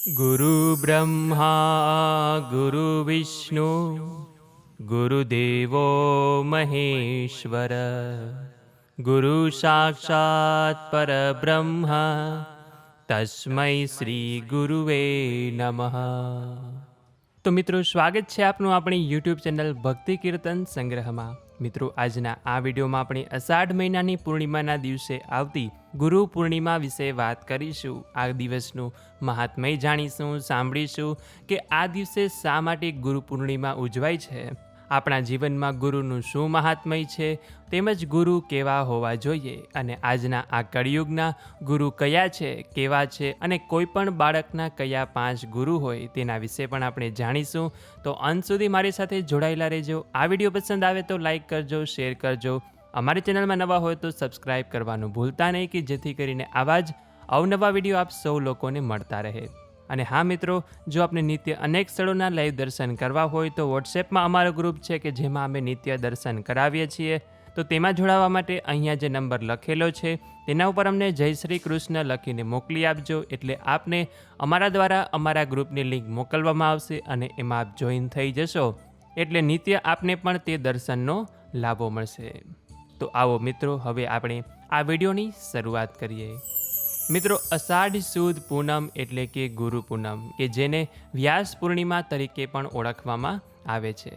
गुरु ब्रह्मा गुरु विष्णु गुरुदेवो महेश्वर गुरु साक्षात् परब्रह्म तस्मै श्री गुरुवे नमः। તો મિત્રો, સ્વાગત છે આપનું આપણી યુટ્યુબ ચેનલ ભક્તિ કીર્તન સંગ્રહમાં। મિત્રો, આજના આ વિડીયોમાં આપણે અષાઢ મહિનાની પૂર્ણિમાના દિવસે આવતી ગુરુ પૂર્ણિમા વિશે વાત કરીશું। આ દિવસનું મહાત્મય જાણીશું, સાંભળીશું કે આ દિવસે શા માટે ગુરુ પૂર્ણિમા ઉજવાય છે, આપણા જીવનમાં ગુરુનું શું મહાત્મય છે, તેમજ ગુરુ કેવા હોવા જોઈએ અને આજના આ કળિયુગના ગુરુ કયા છે, કેવા છે અને કોઈ પણ બાળકના કયા 5 ગુરુ હોય તેના વિશે પણ આપણે જાણીશું। તો અંત સુધી મારી સાથે જોડાયેલા રહેજો। આ વિડીયો પસંદ આવે તો લાઈક કરજો, શેર કરજો। અમારી ચેનલમાં નવા હોય તો સબસ્ક્રાઈબ કરવાનું ભૂલતા નહીં કે જેથી કરીને આવા જ અવનવા વિડીયો આપ સૌ લોકોને મળતા રહે। અને હા મિત્રો, જો આપણે નિત્ય અનેક સ્થળોના લાઈવ દર્શન કરવા હોય તો વોટ્સએપમાં અમારો ગ્રુપ છે કે જેમાં અમે નિત્ય દર્શન કરાવીએ છીએ। તો તેમાં જોડાવા માટે અહીંયા જે નંબર લખેલો છે તેના ઉપર અમને જય શ્રી કૃષ્ણ લખીને મોકલી આપજો, એટલે આપને અમારા દ્વારા અમારા ગ્રુપની લિંક મોકલવામાં આવશે અને એમાં આપ જોઈન થઈ જશો, એટલે નિત્ય આપને પણ તે દર્શનનો લાભો મળશે। તો આવો મિત્રો, હવે આપણે આ વિડીયોની શરૂઆત કરીએ। મિત્રો, અષાઢ સુદ પૂનમ એટલે કે ગુરુ પૂનમ, કે જેને વ્યાસ પૂર્ણિમા તરીકે પણ ઓળખવામાં આવે છે।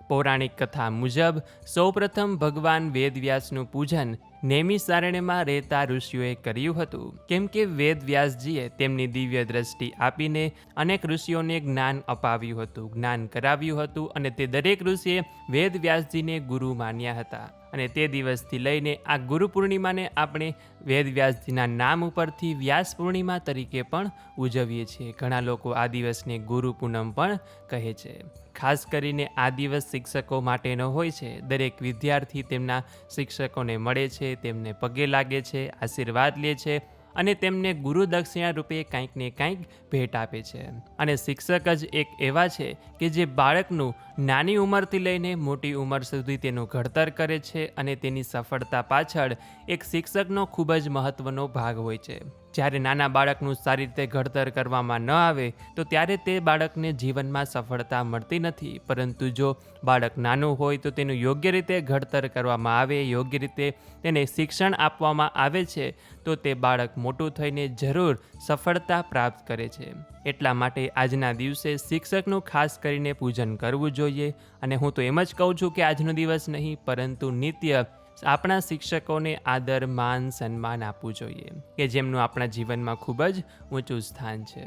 પૌરાણિક કથા મુજબ સૌપ્રથમ ભગવાન વેદવ્યાસનું પૂજન નૈમિષારણ્યમાં રહેતા ઋષિઓએ કર્યું હતું, કેમ કે વેદવ્યાસજીએ તેમની દિવ્ય દ્રષ્ટિ આપીને અનેક ઋષિઓને જ્ઞાન અપાવ્યું હતું, જ્ઞાન કરાવ્યું હતું અને તે દરેક ઋષિએ વેદવ્યાસજીને ગુરુ માન્યા હતા। અને તે દિવસથી લઈને આ ગુરુ પૂર્ણિમાને આપણે વેદવ્યાસજીના નામ ઉપરથી વ્યાસ પૂર્ણિમા તરીકે પણ ઉજવીએ છીએ। ઘણા લોકો આ દિવસને ગુરુ પૂનમ પણ કહે છે। ખાસ કરીને આ દિવસ શિક્ષકો માટેનો હોય છે। દરેક વિદ્યાર્થી તેમના શિક્ષકોને મળે છે, તેમને પગે લાગે છે, આશીર્વાદ લે છે અને તેમને ગુરુ દક્ષિણા રૂપે કંઈક ને કંઈક ભેટ આપે છે। અને શિક્ષક જ એક એવા છે કે જે બાળકનું નાની ઉંમરથી લઈને મોટી ઉંમર સુધી તેનું ઘડતર કરે છે અને તેની સફળતા પાછળ એક શિક્ષકનો ખૂબ જ મહત્વનો ભાગ હોય છે। જ્યારે નાના બાળકનું સારી રીતે ઘડતર કરવામાં ન આવે તો ત્યારે તે બાળકને જીવનમાં સફળતા મળતી નથી, પરંતુ જો બાળક નાનું હોય તો તેનું યોગ્ય રીતે ઘડતર કરવામાં આવે, યોગ્ય રીતે તેને શિક્ષણ આપવામાં આવે છે તો તે બાળક મોટું થઈને જરૂર સફળતા પ્રાપ્ત કરે છે। એટલા માટે આજના દિવસે શિક્ષકનું ખાસ કરીને પૂજન કરવું જોઈએ। અને હું તો એમ જ કહું છું કે આજનો દિવસ નહીં, પરંતુ નિત્ય આપણા શિક્ષકોને આદર, માન, સન્માન આપવું જોઈએ, કે જેમનું આપણા જીવનમાં ખૂબ જ ઊંચું સ્થાન છે।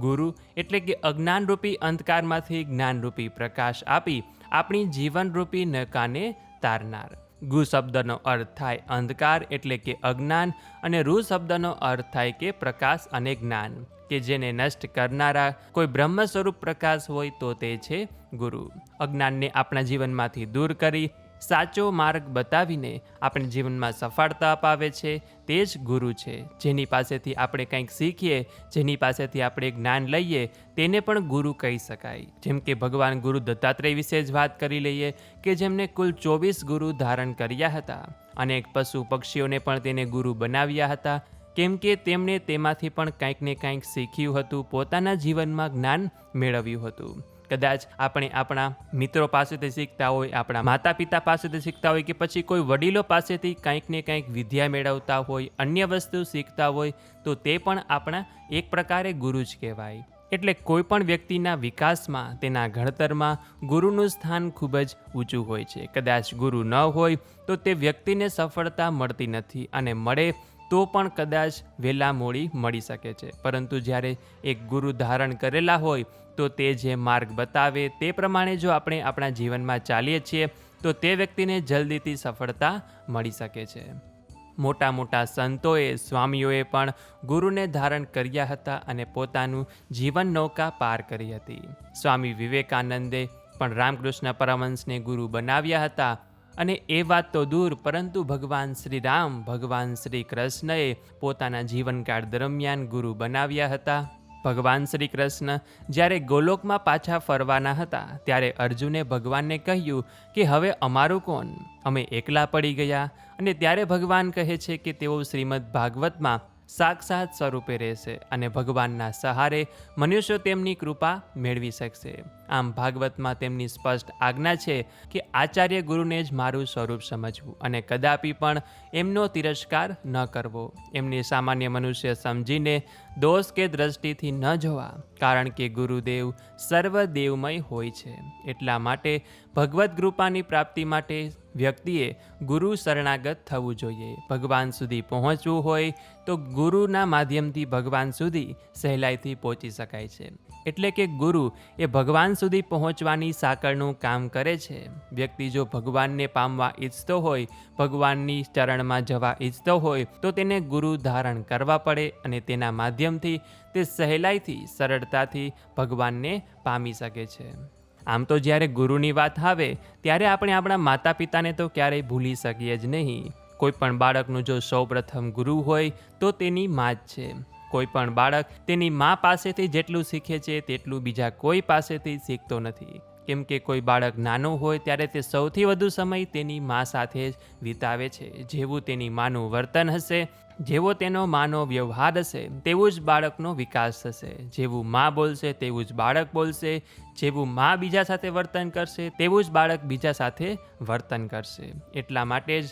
ગુરુ એટલે કે અજ્ઞાનરૂપી અંધકારમાંથી જ્ઞાનરૂપી પ્રકાશ આપી આપણી જીવનરૂપી નૌકાને તારનાર। ગુ શબ્દનો અર્થ થાય અંધકાર એટલે કે અજ્ઞાન અને રૂ શબ્દનો અર્થ થાય કે પ્રકાશ અને જ્ઞાન, કે જેને નષ્ટ કરનારા કોઈ બ્રહ્મ સ્વરૂપ પ્રકાશ હોય તો તે છે ગુરુ। અજ્ઞાનને આપણા જીવનમાંથી દૂર કરી સાચો માર્ગ બતાવીને આપણે જીવનમાં સફળતા અપાવે છે તે જ ગુરુ છે। જેની પાસેથી આપણે કંઈક શીખીએ, જેની પાસેથી આપણે જ્ઞાન લઈએ તેને પણ ગુરુ કહી શકાય। જેમ કે ભગવાન ગુરુ દત્તાત્રેય વિશે જ વાત કરી લઈએ કે જેમને કુલ 24 ગુરુ ધારણ કર્યા હતા। અનેક પશુ પક્ષીઓને પણ તેને ગુરુ બનાવ્યા હતા, કેમ કે તેમણે તેમાંથી પણ કંઈક ને કંઈક શીખ્યું હતું, પોતાના જીવનમાં જ્ઞાન મેળવ્યું હતું। કદાચ આપણે આપણા મિત્રો પાસેથી શીખતા હોય, આપણા માતા પિતા પાસેથી શીખતા હોય કે પછી કોઈ વડીલો પાસેથી કંઈક ને કંઈક વિદ્યા મેળવતા હોય, અન્ય વસ્તુ શીખતા હોય તો તે પણ આપણા એક પ્રકારે ગુરુ જ કહેવાય। એટલે કોઈ પણ વ્યક્તિના વિકાસમાં, તેના ઘડતરમાં ગુરુનું સ્થાન ખૂબ જ ઊંચું હોય છે। કદાચ ગુરુ ન હોય તો તે વ્યક્તિને સફળતા મળતી નથી, અને મળે તો પણ કદાચ વહેલા મોડી મળી શકે છે, પરંતુ જ્યારે એક ગુરુ ધારણ કરેલા હોય તો તે જે માર્ગ બતાવે તે પ્રમાણે જો આપણે આપણા જીવનમાં ચાલીએ છીએ તો તે વ્યક્તિને જલ્દીથી સફળતા મળી શકે છે। મોટા મોટા સંતોએ, સ્વામીઓએ પણ ગુરુને ધારણ કર્યા હતા અને પોતાનું જીવન નૌકા પાર કરી હતી। સ્વામી વિવેકાનંદે પણ રામકૃષ્ણ પરમહંસને ગુરુ બનાવ્યા હતા। અને એ વાત તો દૂર, પરંતુ ભગવાન શ્રી રામ, ભગવાન શ્રી કૃષ્ણએ પોતાના જીવનકાળ દરમિયાન ગુરુ બનાવ્યા હતા। ભગવાન શ્રી કૃષ્ણ જ્યારે ગોલોકમાં પાછા ફરવાના હતા ત્યારે અર્જુને ભગવાનને કહ્યું કે હવે અમારું કોણ, અમે એકલા પડી ગયા। અને ત્યારે ભગવાન કહે છે કે તેઓ શ્રીમદ ભાગવતમાં સાક્ષાત સ્વરૂપે રહેશે અને ભગવાનના સહારે મનુષ્યો તેમની કૃપા મેળવી શકશે. આમ ભાગવતમાં તેમની સ્પષ્ટ આજ્ઞા છે કે આચાર્ય ગુરુને જ મારું સ્વરૂપ સમજવું અને કદાપી પણ એમનો તિરસ્કાર ન કરવો. એમને સામાન્ય મનુષ્ય સમજીને દોષ કે દ્રષ્ટિથી ન જોવા, કારણ કે ગુરુદેવ સર્વદેવમય હોય છે. એટલા માટે ભગવદ્ કૃપાની પ્રાપ્તિ માટે વ્યક્તિએ ગુરુ શરણાગત થવું જોઈએ. ભગવાન સુધી પહોંચવું હોય તો ગુરુના માધ્યમથી ભગવાન સુધી સહેલાઈથી પહોંચી શકાય છે. એટલે કે ગુરુ એ ભગવાન સુધી પહોંચવાની સાંકળનું કામ કરે છે. વ્યક્તિ જો ભગવાનને પામવા ઈચ્છતો હોય, ભગવાનની ચરણમાં જવા ઈચ્છતો હોય તો તેને ગુરુ ધારણ કરવા પડે અને તેના માધ્યમથી તે સહેલાઈથી સરળતાથી ભગવાનને પામી શકે છે. આમ તો જ્યારે ગુરુની વાત આવે ત્યારે આપણે આપણા માતા પિતાને તો ક્યારેય ભૂલી શકીએ જ નહીં. કોઈ પણ બાળકનું જો સૌપ્રથમ ગુરુ હોય તો તેની મા જ છે. કોઈ પણ બાળક તેની મા પાસેથી જેટલું શીખે છે તેટલું બીજા કોઈ પાસેથી શીખતો નથી. કેમ કે કોઈ બાળક નાનું હોય ત્યારે તે સૌથી વધુ સમય તેની મા સાથે જ વિતાવે છે. જેવું તેની માનું વર્તન હશે, જેવો તેનો માનો વ્યવહાર હશે, તેવું જ બાળકનો વિકાસ થશે. જેવું મા બોલશે તેવું જ બાળક બોલશે. જેવું મા બીજા સાથે વર્તન કરશે તેવું જ બાળક બીજા સાથે વર્તન કરશે. એટલા માટે જ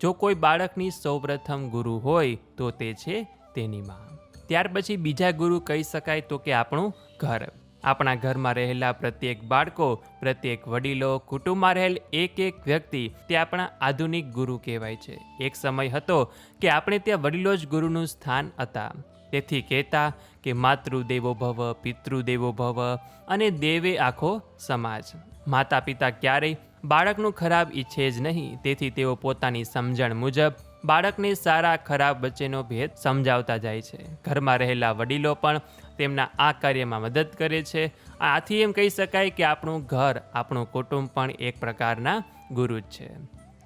જો કોઈ બાળકની સૌપ્રથમ ગુરુ હોય તો તે છે તેની મા. ત્યાર પછી બીજા ગુરુ કહી શકાય તો કે આપણું ઘર. આપણા ઘરમાં રહેલા પ્રત્યેક બાળકો, પ્રત્યેક વડીલો, કુટુંબમાં રહેલ એક એક વ્યક્તિ તે આપણા આધુનિક ગુરુ કહેવાય છે. એક સમય હતો કે આપણે ત્યાં વડીલો જ ગુરુનું સ્થાન હતા. તેથી કહેતા કે માતૃદેવો ભવ, પિતૃદેવો ભવ અને દેવે આખો સમાજ. માતા પિતા ક્યારેય બાળકનું ખરાબ ઈચ્છે જ નહીં. તેથી તેઓ પોતાની સમજણ મુજબ બાળકને સારા ખરાબ વચ્ચેનો ભેદ સમજાવતા જાય છે. ઘરમાં રહેલા વડીલો પણ તેમના આ કાર્યમાં મદદ કરે છે. આથી એમ કહી શકાય કે આપણું ઘર, આપણું કુટુંબ પણ એક પ્રકારના ગુરુ જ છે.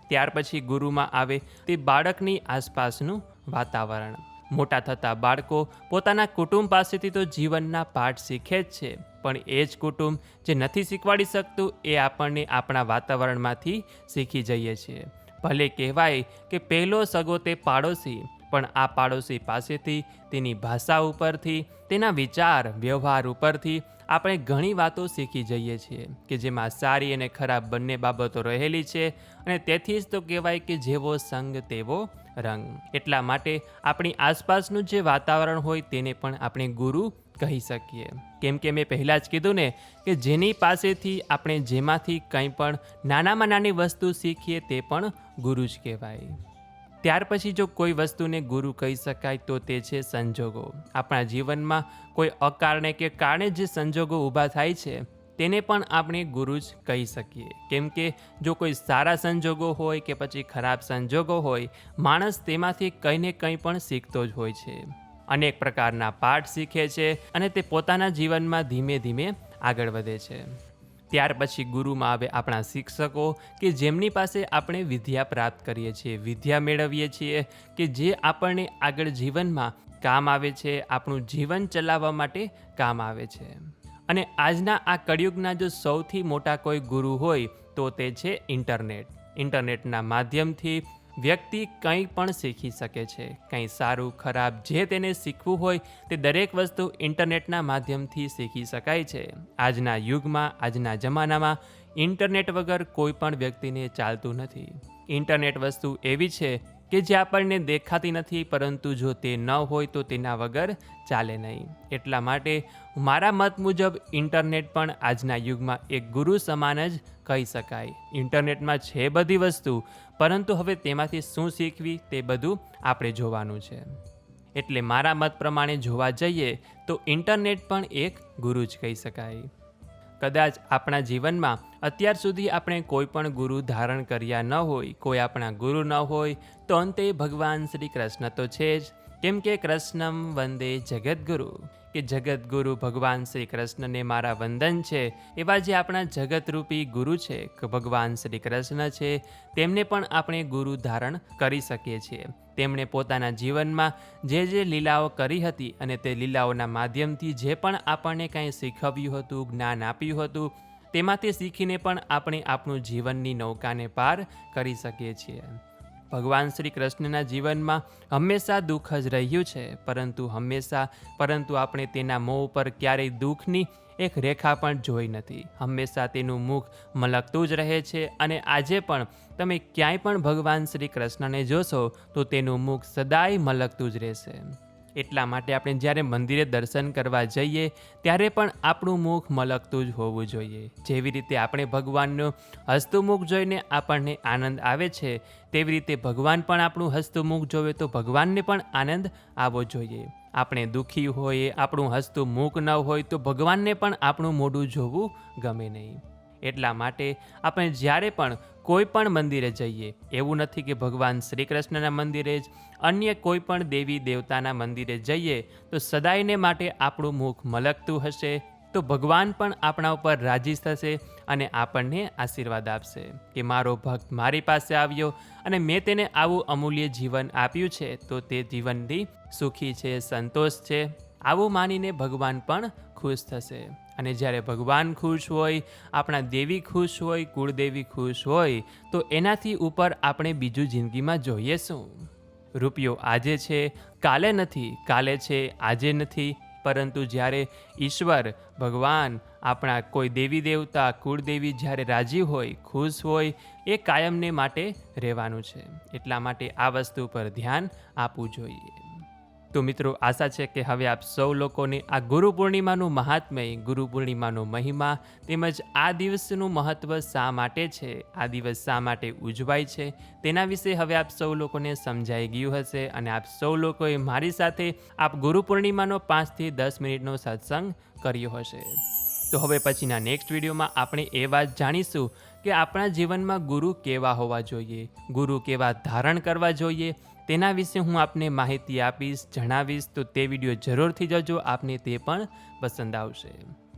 ત્યાર પછી ગુરુમાં આવે તે બાળકની આસપાસનું વાતાવરણ. મોટા થતા બાળકો પોતાના કુટુંબ પાસેથી તો જીવનના પાઠ શીખે જ છે, પણ એ જ કુટુંબ જે નથી શીખવાડી શકતું એ આપણને આપણા વાતાવરણમાંથી શીખી જઈએ છીએ. ભલે કહેવાય કે પહેલો સગો તે પાડોશી, પણ આ પાડોશી પાસેથી, તેની ભાષા ઉપરથી, તેના વિચાર વ્યવહાર ઉપરથી આપણે ઘણી વાતો શીખી જઈએ છીએ કે જેમાં સારી અને ખરાબ બંને બાબતો રહેલી છે. અને તેથી જ તો કહેવાય કે જેવો સંગ તેવો રંગ. એટલા માટે આપણી આસપાસનું જે વાતાવરણ હોય તેને પણ આપણે ગુરુ કહી શકીએ. કેમ કે મેં પહેલાં જ કીધું ને કે જેની પાસેથી આપણે જેમાંથી કંઈ પણ નાનામાં નાની વસ્તુ શીખીએ તે પણ ગુરુ જ કહેવાય. ત્યાર પછી જો કોઈ વસ્તુને ગુરુ કહી શકાય તો તે છે સંજોગો. આપણા જીવનમાં કોઈ અકારણે કે કારણે જે સંજોગો ઊભા થાય છે તેને પણ આપણે ગુરુ જ કહી શકીએ. કેમ કે જો કોઈ સારા સંજોગો હોય કે પછી ખરાબ સંજોગો હોય, માણસ તેમાંથી કંઈ ને કંઈ પણ શીખતો જ હોય છે. અનેક પ્રકારના પાઠ શીખે છે અને તે પોતાના જીવનમાં ધીમે ધીમે આગળ વધે છે. ત્યાર પછી ગુરુમાં આવે આપણા શિક્ષકો કે જેમની પાસે આપણે વિદ્યા પ્રાપ્ત કરીએ છીએ, વિદ્યા મેળવીએ છીએ કે જે આપણને આગળ જીવનમાં કામ આવે છે, આપણું જીવન ચલાવવા માટે કામ આવે છે. અને આજના આ કળિયુગના જો સૌથી મોટા કોઈ ગુરુ હોય તો તે છે ઇન્ટરનેટ. ઇન્ટરનેટના માધ્યમથી વ્યક્તિ કંઈ પણ શીખી શકે છે. કંઈ સારું ખરાબ જે તેને શીખવું હોય તે દરેક વસ્તુ ઇન્ટરનેટના માધ્યમથી શીખી શકાય છે. આજના યુગમાં, આજના જમાનામાં ઇન્ટરનેટ વગર કોઈ પણ વ્યક્તિને ચાલતું નથી. ઇન્ટરનેટ વસ્તુ એવી છે કે જે આપણને દેખાતી નથી, પરંતુ જો તે ન હોય તો તેના વગર ચાલે નહીં. એટલા માટે મારા મત મુજબ ઇન્ટરનેટ પણ આજના યુગમાં એક ગુરુ સમાન જ કહી શકાય. ઇન્ટરનેટમાં છે બધી વસ્તુ, પરંતુ હવે તેમાંથી શું શીખવી તે બધું આપણે જોવાનું છે. એટલે મારા મત પ્રમાણે જોવા જઈએ તો ઇન્ટરનેટ પણ એક ગુરુ જ કહી શકાય. કદાચ આપણા જીવનમાં અત્યાર સુધી આપણે કોઈ પણ ગુરુ ધારણ કર્યા ન હોય, કોઈ આપણા ગુરુ ન હોય, તો અંતે ભગવાન શ્રી કૃષ્ણ તો છે જ. કેમ કે કૃષ્ણમ વંદે જગદગુરુ, કે જગતગુરુ ભગવાન શ્રી કૃષ્ણને મારા વંદન છે. એવા જે આપણા જગતરૂપી ગુરુ છે કે ભગવાન શ્રી કૃષ્ણ છે, તેમને પણ આપણે ગુરુ ધારણ કરી શકીએ છીએ. તેમણે પોતાના જીવનમાં જે જે લીલાઓ કરી હતી અને તે લીલાઓના માધ્યમથી જે પણ આપણને કંઈ શીખવ્યું હતું, જ્ઞાન આપ્યું હતું, તેમાંથી શીખીને પણ આપણે આપણું જીવનની નૌકાને પાર કરી શકીએ છીએ. ભગવાન શ્રી કૃષ્ણના જીવનમાં હંમેશા દુઃખ જ રહ્યું છે, પરંતુ આપણે તેના મોં ઉપર ક્યારેય દુઃખની એક રેખા પણ જોઈ નથી. હંમેશા તેનું મુખ મલકતું જ રહે છે અને આજે પણ તમે ક્યાંય પણ ભગવાન શ્રી કૃષ્ણને જોશો તો તેનું મુખ સદાય મલકતું જ રહેશે. એટલા માટે આપણે જ્યારે મંદિરે દર્શન કરવા જઈએ ત્યારે પણ આપણું મુખ મલકતું જ હોવું જોઈએ. જેવી રીતે આપણે ભગવાનનું હસતું મુખ જોઈને આપણને આનંદ આવે છે, તેવી રીતે ભગવાન પણ આપણું હસતું મુખ જોવે તો ભગવાનને પણ આનંદ આવવો જોઈએ. આપણે દુઃખી હોઈએ, આપણું હસતું મુખ ન હોય તો ભગવાનને પણ આપણું મોઢું જોવું ગમે નહીં. એટલા માટે આપણે જ્યારે પણ કોઈ પણ મંદિરે જઈએ, એવું નથી કે ભગવાન શ્રી કૃષ્ણના મંદિરે જ, અન્ય કોઈ પણ દેવી દેવતાના મંદિરે જઈએ તો સદાયને માટે આપણું મુખ મલકતું હશે તો ભગવાન પણ આપણા ઉપર રાજી થશે અને આપણને આશીર્વાદ આપશે કે મારો ભક્ત મારી પાસે આવ્યો અને મેં તેને આવું અમૂલ્ય જીવન આપ્યું છે તો તે જીવનથી સુખી છે, સંતોષ છે. આવું માનીને ભગવાન પણ ખુશ થશે. અને જ્યારે ભગવાન ખુશ હોય, આપણા દેવી ખુશ હોય, કુળદેવી ખુશ હોય તો એનાથી ઉપર આપણે બીજું જિંદગીમાં જોઈએ શું? રૂપિયો આજે છે, કાલે નથી, કાલે છે, આજે નથી. પરંતુ જ્યારે ઈશ્વર, ભગવાન, આપણા કોઈ દેવી દેવતા, કુળદેવી જ્યારે રાજી હોય, ખુશ હોય, એ કાયમને માટે રહેવાનું છે. એટલા માટે આ વસ્તુ પર ધ્યાન આપવું જોઈએ. તો મિત્રો, આશા છે કે હવે આપ સૌ લોકોને આ ગુરુ પૂર્ણિમાનું મહાત્મ્ય, ગુરુ પૂર્ણિમાનો મહિમા તેમજ આ દિવસનું મહત્ત્વ શા માટે છે, આ દિવસ શા માટે ઉજવાય છે, તેના વિશે હવે આપ સૌ લોકોને સમજાઈ ગયું હશે અને આપ સૌ લોકોએ મારી સાથે આપ ગુરુ પૂર્ણિમાનો 5 થી 10 મિનિટનો સત્સંગ કર્યો હશે. તો હવે પછીના નેક્સ્ટ વિડીયોમાં આપણે એ વાત જાણીશું કે આપણા જીવનમાં ગુરુ કેવા હોવા જોઈએ, ગુરુ કેવા ધારણ કરવા જોઈએ, તેના વિશે હું આપને માહિતી આપીશ, જણાવીશ. તો તે વિડીયો જરૂરથી જોજો, આપને તે પણ પસંદ આવશે.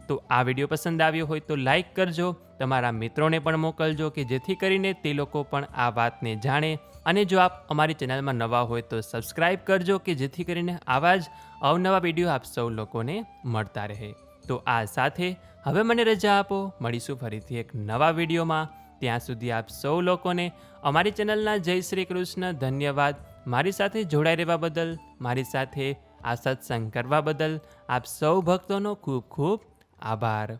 તો આ વિડીયો પસંદ આવ્યો હોય તો લાઈક કરજો, તમારા મિત્રોને પણ મોકલજો કે જેથી કરીને તે લોકો પણ આ વાતને જાણે. અને જો આપ અમારી ચેનલમાં નવા હોય તો સબસ્ક્રાઈબ કરજો કે જેથી કરીને આવા જ અવનવા વિડીયો આપ સૌ લોકોને મળતા રહે. તો આ સાથે હવે મને રજા આપો, મળીશું ફરીથી એક નવા વિડીયોમાં. ત્યાં સુધી આપ સૌ લોકોને અમારી ચેનલના જય શ્રી કૃષ્ણ. ધન્યવાદ. મારી સાથે જોડાઈ રહેવા બદલ, મારી સાથે આ સત્સંગ કરવા બદલ આપ સૌ ભક્તોનો ખૂબ ખૂબ આભાર.